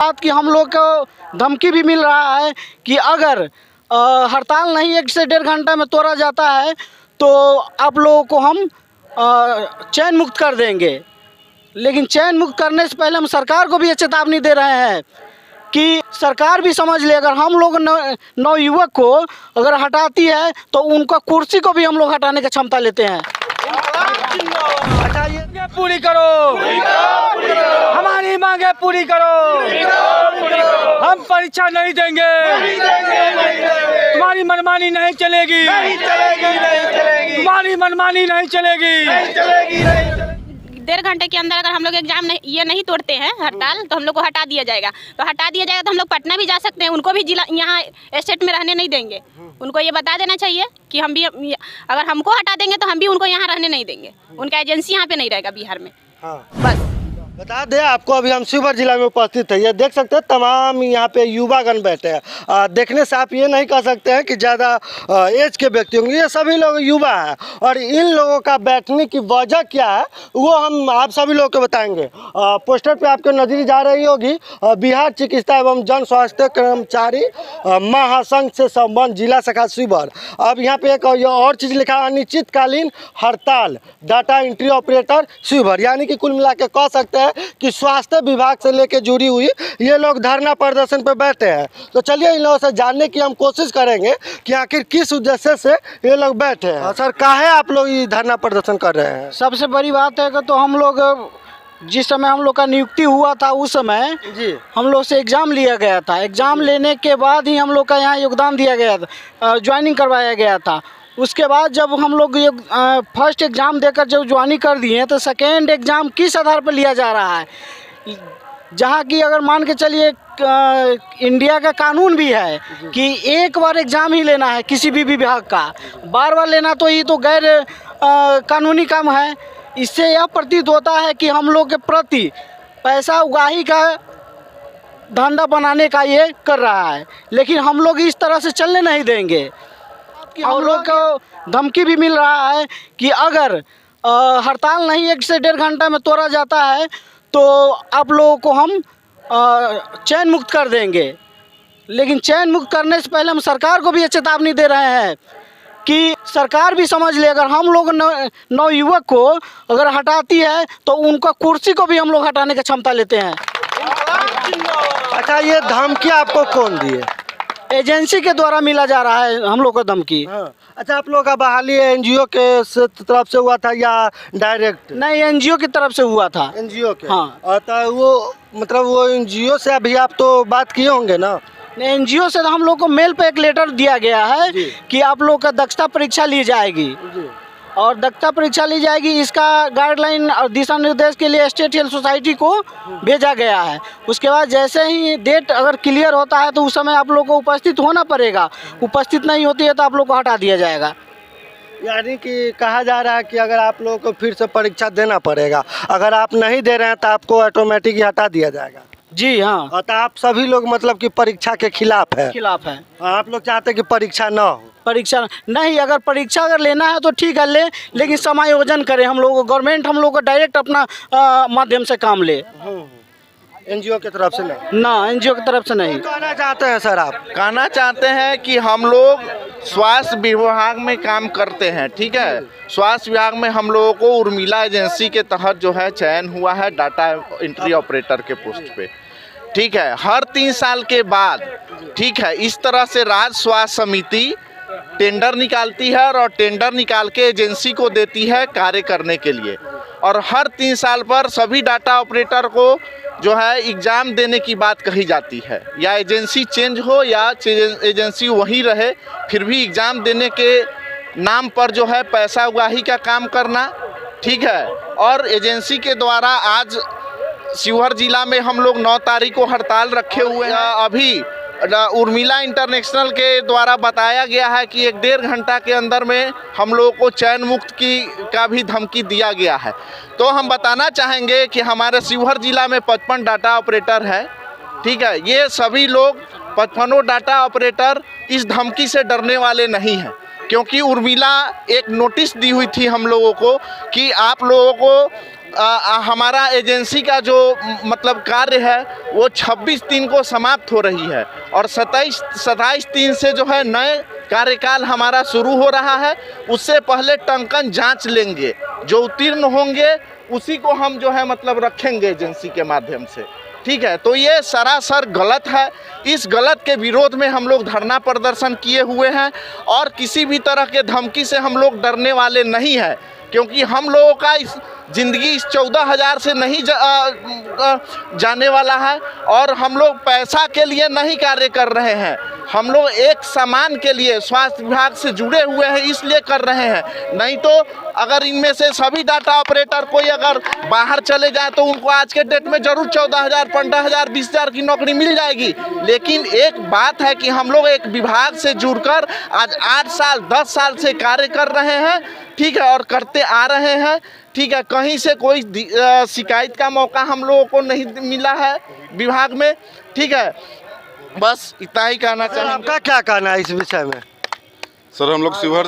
बात की हम लोग को धमकी भी मिल रहा है कि अगर हड़ताल नहीं 1 से 1.5 घंटा में तोड़ा जाता है तो आप लोगों को हम चैन मुक्त कर देंगे। लेकिन चैन मुक्त करने से पहले हम सरकार को भी ये चेतावनी दे रहे हैं कि सरकार भी समझ ले, अगर हम लोग नवयुवक को अगर हटाती है तो उनका कुर्सी को भी हम लोग हटाने की क्षमता लेते हैं। हटाइए, पूरी करो, हमारी मांगे पूरी करो। हम परीक्षा नहीं देंगे, तुम्हारी मनमानी नहीं चलेगी, तुम्हारी मनमानी नहीं चलेगी। 1.5 घंटे के अंदर अगर हम लोग एग्जाम नहीं तोड़ते हैं हड़ताल, तो हम लोग को हटा दिया जाएगा। तो हम लोग पटना भी जा सकते हैं, उनको भी जिला यहाँ स्टेट में रहने नहीं देंगे। उनको ये बता देना चाहिए कि हम भी, अगर हमको हटा देंगे तो हम भी उनको यहाँ रहने नहीं देंगे। उनका एजेंसी यहाँ पे नहीं रहेगा बिहार में। बस बता दें आपको, अभी हम शिवहर जिला में उपस्थित है। ये देख सकते हैं तमाम यहाँ पे युवागण बैठे हैं। देखने से आप ये नहीं कह सकते हैं कि ज़्यादा एज के व्यक्ति होंगे, ये सभी लोग युवा हैं। और इन लोगों का बैठने की वजह क्या है वो हम आप सभी लोगों को बताएंगे। पोस्टर पे आपको नजर जा रही होगी, बिहार चिकित्सा एवं जन स्वास्थ्य कर्मचारी महासंघ से संबंध जिला शाखा शिवहर। अब यहाँ पे एक और चीज़ लिखा है, अनिश्चितकालीन हड़ताल डाटा एंट्री ऑपरेटर शिवहर। यानी कि कुल मिला के कह सकते हैं कि स्वास्थ्य विभाग से लेकर जुड़ी हुई ये लोग धरना प्रदर्शन पर बैठे हैं। तो चलिए इन लोगों से जानने की हम कोशिश करेंगे कि आखिर किस उद्देश्य से ये लोग बैठे हैं। सर, काहे आप लोग ये धरना प्रदर्शन कर रहे हैं? सबसे बड़ी बात है कि तो हम लोग जिस समय हम लोग का नियुक्ति हुआ था उस समय जी हम लोग से एग्ज़ाम लिया गया था। एग्ज़ाम लेने के बाद ही हम लोग का यहाँ योगदान दिया गया था, ज्वाइनिंग करवाया गया था। उसके बाद जब हम लोग ये फर्स्ट एग्ज़ाम देकर जब ज्वाइनिंग कर दिए तो सेकेंड एग्ज़ाम किस आधार पर लिया जा रहा है, जहाँ की अगर मान के चलिए इंडिया का कानून भी है कि एक बार एग्ज़ाम ही लेना है किसी भी विभाग का, बार बार लेना तो ये तो गैर कानूनी काम है। इससे यह प्रतीत होता है कि हम लोग के प्रति पैसा उगाही का धंधा बनाने का ये कर रहा है। लेकिन हम लोग इस तरह से चलने नहीं देंगे। हम लोग को धमकी भी मिल रहा है कि अगर हड़ताल नहीं 1 से 1.5 घंटा में तोड़ा जाता है तो आप लोगों को हम चैन मुक्त कर देंगे। लेकिन चैन मुक्त करने से पहले हम सरकार को भी ये चेतावनी दे रहे हैं कि सरकार भी समझ ले, अगर हम लोग नवयुवक को अगर हटाती है तो उनका कुर्सी को भी हम लोग हटाने की क्षमता लेते हैं। अच्छा, ये धमकी आपको कौन दिए? एजेंसी के द्वारा मिला जा रहा है हम लोग को धमकी। अच्छा, आप लोग का बहाली एनजीओ के तरफ से हुआ था या डायरेक्ट? नहीं, एनजीओ की तरफ से हुआ था। एनजीओ के? हाँ। तो वो मतलब वो एनजीओ से अभी आप तो बात किए होंगे ना? एनजीओ से हम लोग को मेल पे एक लेटर दिया गया है कि आप लोग का दक्षता परीक्षा ली जाएगी और दक्षता परीक्षा ली जाएगी। इसका गाइडलाइन और दिशा निर्देश के लिए स्टेट हेल्थ सोसाइटी को भेजा गया है। उसके बाद जैसे ही डेट अगर क्लियर होता है तो उस समय आप लोग को उपस्थित होना पड़ेगा। उपस्थित नहीं होती है तो आप लोग को हटा दिया जाएगा। यानी कि कहा जा रहा है कि अगर आप लोगों को फिर से परीक्षा देना पड़ेगा, अगर आप नहीं दे रहे हैं तो आपको ऑटोमेटिक ही हटा दिया जाएगा। जी हाँ। तो आप सभी लोग मतलब कि परीक्षा के खिलाफ है? खिलाफ है। आप लोग चाहते हैं कि परीक्षा ना हो? परीक्षा नहीं, अगर परीक्षा अगर लेना है तो ठीक है ले, लेकिन समायोजन करें। हम लोग गवर्नमेंट हम लोग को डायरेक्ट अपना माध्यम से काम ले, एनजीओ की तरफ से नहीं ना, एनजीओ की तरफ से नहीं। कहना चाहते हैं सर आप? कहना चाहते हैं कि हम लोग स्वास्थ्य विभाग में काम करते हैं, ठीक है। स्वास्थ्य विभाग में हम लोगों को उर्मिला एजेंसी के तहत जो है चयन हुआ है डाटा एंट्री ऑपरेटर के पोस्ट पे, ठीक है। हर 3 साल के बाद, ठीक है, इस तरह से राज्य स्वास्थ्य समिति टेंडर निकालती है और टेंडर निकाल के एजेंसी को देती है कार्य करने के लिए। और हर 3 साल पर सभी डाटा ऑपरेटर को जो है एग्ज़ाम देने की बात कही जाती है, या एजेंसी चेंज हो या एजेंसी वहीं रहे, फिर भी एग्ज़ाम देने के नाम पर जो है पैसा उगाही का काम करना, ठीक है। और एजेंसी के द्वारा आज शिवहर जिला में हम लोग 9 तारीख को हड़ताल रखे हुए हैं। अभी उर्मिला इंटरनेशनल के द्वारा बताया गया है कि 1-1.5 घंटा के अंदर में हम लोगों को चयन मुक्त का भी धमकी दिया गया है। तो हम बताना चाहेंगे कि हमारे शिवहर जिला में 55 डाटा ऑपरेटर है, ठीक है। ये सभी लोग 55 डाटा ऑपरेटर इस धमकी से डरने वाले नहीं हैं, क्योंकि उर्मिला एक नोटिस दी हुई थी हम लोगों को कि आप लोगों को हमारा एजेंसी का जो मतलब कार्य है वो 26/3 को समाप्त हो रही है और 27-28 से जो है नए कार्यकाल हमारा शुरू हो रहा है। उससे पहले टंकन जांच लेंगे, जो उत्तीर्ण होंगे उसी को हम जो है मतलब रखेंगे एजेंसी के माध्यम से, ठीक है। तो ये सरासर गलत है। इस गलत के विरोध में हम लोग धरना प्रदर्शन किए हुए हैं और किसी भी तरह के धमकी से हम लोग डरने वाले नहीं हैं, क्योंकि हम लोगों का इस ज़िंदगी इस 14,000 से नहीं जाने वाला है और हम लोग पैसा के लिए नहीं कार्य कर रहे हैं। हम लोग एक सामान के लिए स्वास्थ्य विभाग से जुड़े हुए हैं, इसलिए कर रहे हैं। नहीं तो अगर इनमें से सभी डाटा ऑपरेटर कोई अगर बाहर चले जाए तो उनको आज के डेट में ज़रूर 14,000, 15,000, 20,000 की नौकरी मिल जाएगी। लेकिन एक बात है कि हम लोग एक विभाग से जुड़कर आज 8 साल 10 साल से कार्य कर रहे हैं, ठीक है, और करते आ रहे हैं, ठीक है। कहीं से कोई शिकायत का मौका हम लोगों को नहीं मिला है विभाग में, ठीक है। बस इतना ही कहना चाहेंगे। आपका क्या कहना है इस विषय में? सर, हम लोग शिवहर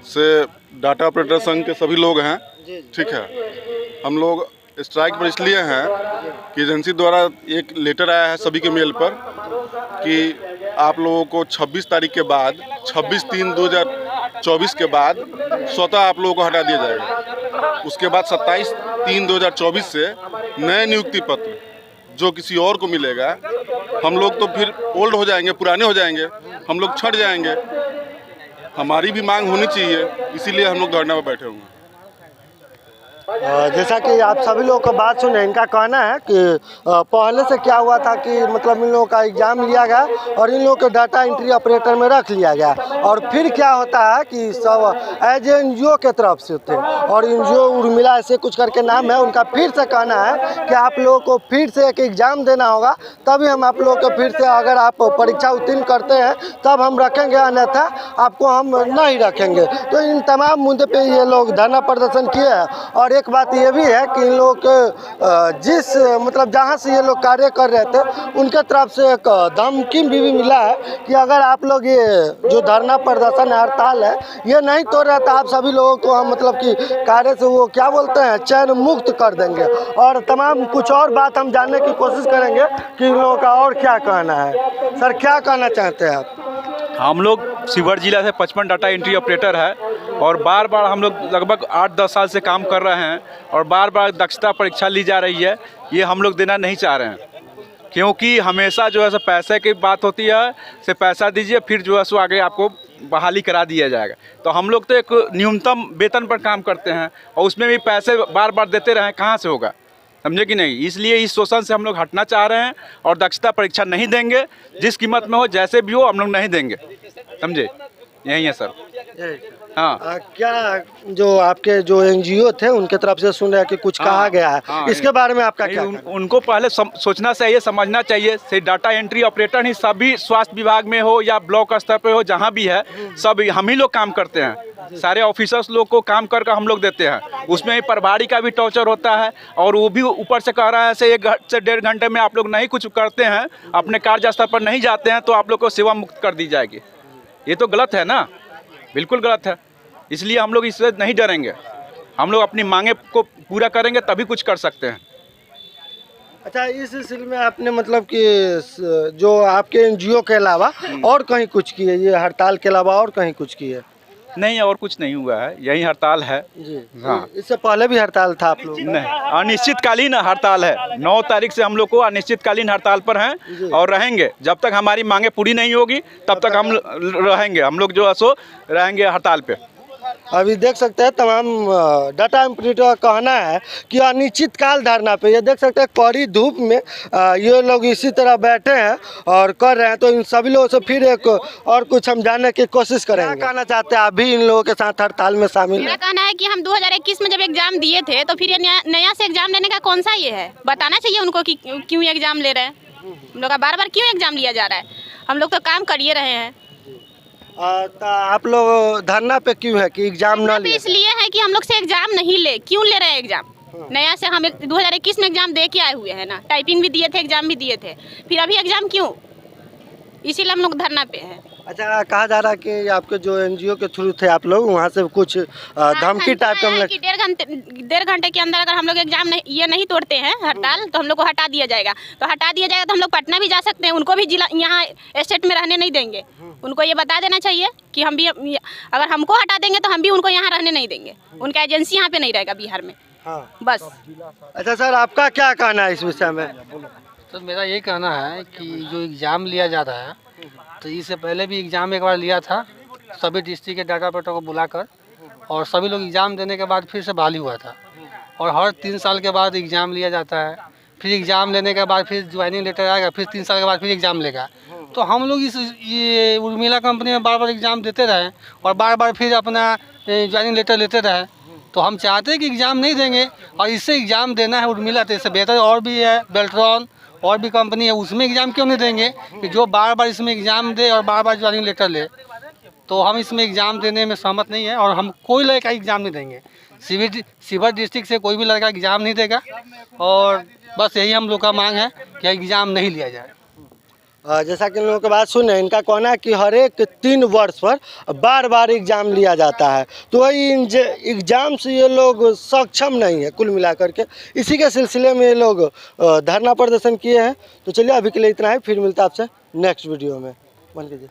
से डाटा ऑपरेटर संघ के सभी लोग हैं, ठीक है। हम लोग स्ट्राइक पर इसलिए हैं कि एजेंसी द्वारा एक लेटर आया है सभी के मेल पर कि आप लोगों को 26 तारीख के बाद 26/3/2024 के बाद स्वतः आप लोगों को हटा दिया जाएगा। उसके बाद 27/3/2024 से नए नियुक्ति पत्र जो किसी और को मिलेगा, हम लोग तो फिर ओल्ड हो जाएंगे, पुराने हो जाएंगे, हम लोग छट जाएंगे। हमारी भी मांग होनी चाहिए, इसीलिए हम लोग धरना पर बैठे हुए हैं। जैसा कि आप सभी लोगों का बात सुने, इनका कहना है कि पहले से क्या हुआ था कि मतलब इन लोगों का एग्ज़ाम लिया गया और इन लोगों को डाटा एंट्री ऑपरेटर में रख लिया गया और फिर क्या होता है कि सब एज NGO के तरफ से थे और NGO उर्मिला ऐसे कुछ करके नाम है उनका, फिर से कहना है कि आप लोगों को फिर से एक एग्ज़ाम देना होगा, तभी हम आप लोगों को फिर से अगर आप परीक्षा उत्तीर्ण करते हैं तब हम रखेंगे, अन्यथा आपको हम नहीं रखेंगे। तो इन तमाम मुद्दे पे ये लोग धरना प्रदर्शन किए हैं। और एक बात ये भी है कि इन लोग जिस मतलब जहाँ से ये लोग कार्य कर रहे थे उनके तरफ से एक धमकी भी मिला है कि अगर आप लोग ये जो धरना प्रदर्शन हड़ताल है ये नहीं तोड़ रहे तो आप सभी लोगों को हम मतलब कि कार्य से वो क्या बोलते हैं चयन मुक्त कर देंगे। और तमाम कुछ और बात हम जानने की कोशिश करेंगे कि इन लोगों का और क्या कहना है। सर, क्या कहना चाहते हैं आप? हम लोग शिवहर जिला से 55 डाटा एंट्री ऑपरेटर है और बार बार हम लोग लगभग 8-10 साल से काम कर रहे हैं और बार बार दक्षता परीक्षा ली जा रही है। ये हम लोग देना नहीं चाह रहे हैं, क्योंकि हमेशा जो है सो पैसे की बात होती है, से पैसा दीजिए फिर जो है सो आगे आपको बहाली करा दिया जाएगा। तो हम लोग तो एक न्यूनतम वेतन पर काम करते हैं और उसमें भी पैसे बार बार देते रहें, कहाँ से होगा, समझे कि नहीं। इसलिए इस शोषण से हम लोग हटना चाह रहे हैं और दक्षता परीक्षा नहीं देंगे, जिस कीमत में हो जैसे भी हो हम लोग नहीं देंगे, समझे। यही है सर। हाँ, क्या जो आपके जो NGO थे उनके तरफ से सुन रहे हैं कि कुछ कहा गया है, इसके बारे में आपका क्या कहना है? उनको पहले सोचना चाहिए, समझना चाहिए। से डाटा एंट्री ऑपरेटर ही सभी स्वास्थ्य विभाग में हो या ब्लॉक स्तर पे हो, जहाँ भी है सब हम ही लोग काम करते हैं। सारे ऑफिसर्स लोग को काम करके हम लोग देते हैं, उसमें प्रभारी का भी टॉर्चर होता है और वो भी ऊपर से कह रहा है से 1 से 1.5 घंटे में आप लोग नहीं कुछ करते हैं, अपने कार्य स्तर पर नहीं जाते हैं तो आप लोग को सेवा मुक्त कर दी जाएगी। ये तो गलत है ना, बिल्कुल गलत है। इसलिए हम लोग इससे नहीं डरेंगे, हम लोग अपनी मांगे को पूरा करेंगे तभी कुछ कर सकते हैं। अच्छा, इस सिलसिले में आपने मतलब कि जो आपके NGO के अलावा और कहीं कुछ किए, ये हड़ताल के अलावा और कहीं कुछ किए? नहीं, और कुछ नहीं हुआ है, यही हड़ताल है जी। हाँ, इससे पहले भी हड़ताल था आप लोग? नहीं, अनिश्चितकालीन हड़ताल है। 9 तारीख से हम लोग को अनिश्चितकालीन हड़ताल पर हैं और रहेंगे जब तक हमारी मांगे पूरी नहीं होगी, तब तक हम रहेंगे। हम लोग जो है सो रहेंगे हड़ताल पे। अभी देख सकते हैं तमाम डाटा ऑपरेटर का कहना है कि अनिश्चितकाल धरना पे, ये देख सकते हैं कड़ी धूप में ये लोग इसी तरह बैठे हैं और कर रहे हैं। तो इन सभी लोगों से फिर एक और कुछ हम जानने की कोशिश करेंगे। क्या कहना चाहते हैं आप भी इन लोगों के साथ हड़ताल में शामिल? मेरा कहना है कि हम 2021 में जब एग्जाम दिए थे तो फिर ये नया से एग्जाम लेने का कौन सा ये है, बताना चाहिए उनको कि क्यों एग्जाम ले रहे हैं। हम लोग का बार बार क्यों एग्जाम लिया जा रहा है, हम लोग तो काम कर रहे हैं। तो आप लोग धरना पे क्यों है कि एग्जाम ना ले? इसलिए है कि हम लोग से एग्जाम नहीं ले, क्यों ले रहे हैं एग्जाम नया से। हम 2021 में एग्जाम दे के आए हुए हैं ना, टाइपिंग भी दिए थे, एग्जाम भी दिए थे, फिर अभी एग्जाम क्यों? इसीलिए हम लोग धरना पे हैं। अच्छा, कहा जा रहा है कि आपके जो एनजीओ के थ्रू थे आप लोग, वहाँ से कुछ धमकी टाइप का कि डेढ़ घंटे के अंदर अगर हम लोग एग्जाम नहीं तोड़ते हैं हड़ताल, तो हम लोग को हटा दिया जाएगा। तो हटा दिया जाएगा तो हम लोग पटना भी जा सकते हैं, उनको भी जिला यहाँ स्टेट में रहने नहीं देंगे। उनको ये बता देना चाहिए कि हम भी, अगर हमको हटा देंगे तो हम भी उनको यहाँ रहने नहीं देंगे। उनका एजेंसी यहाँ पे नहीं रहेगा बिहार में। हाँ। बस। अच्छा सर, आपका क्या कहना है इस विषय में? तो मेरा ये कहना है कि जो एग्ज़ाम लिया जा रहा है, तो इससे पहले भी एग्ज़ाम एक बार लिया था सभी डिस्ट्रिक्ट के डाटा ऑपरेटर को बुलाकर, और सभी लोग एग्ज़ाम देने के बाद फिर से बहाली हुआ था। और हर 3 साल के बाद एग्ज़ाम लिया जाता है, फिर एग्ज़ाम लेने के बाद फिर ज्वाइनिंग लेटर आएगा, फिर 3 साल के बाद फिर एग्ज़ाम लेगा। तो हम लोग ये उर्मिला कंपनी में बार बार एग्ज़ाम देते रहे और बार बार फिर अपना ज्वाइनिंग लेटर लेते रहे। तो हम चाहते हैं कि एग्ज़ाम नहीं देंगे, और इससे एग्ज़ाम देना है उर्मिला, तो इससे बेहतर और भी है बेल्ट्रॉन और भी कंपनी है, उसमें एग्ज़ाम क्यों नहीं देंगे कि जो बार बार इसमें एग्ज़ाम दे और बार बार ज्वाइनिंग लेटर ले। तो हम इसमें एग्ज़ाम देने में सहमत नहीं है, और हम कोई लड़का एग्ज़ाम नहीं देंगे। सीवर डिस्ट्रिक्ट से कोई भी लड़का एग्ज़ाम नहीं देगा, और बस यही हम लोग का मांग है कि एग्ज़ाम नहीं लिया जाए। जैसा कि इन लोगों की बात सुने, इनका कहना है कि हर एक 3 वर्ष पर बार बार एग्ज़ाम लिया जाता है, तो वही एग्ज़ाम से ये लोग सक्षम नहीं है कुल मिलाकर के। इसी के सिलसिले में ये लोग धरना प्रदर्शन किए हैं। तो चलिए अभी के लिए इतना ही, फिर मिलता है आपसे नेक्स्ट वीडियो में। मान लीजिए।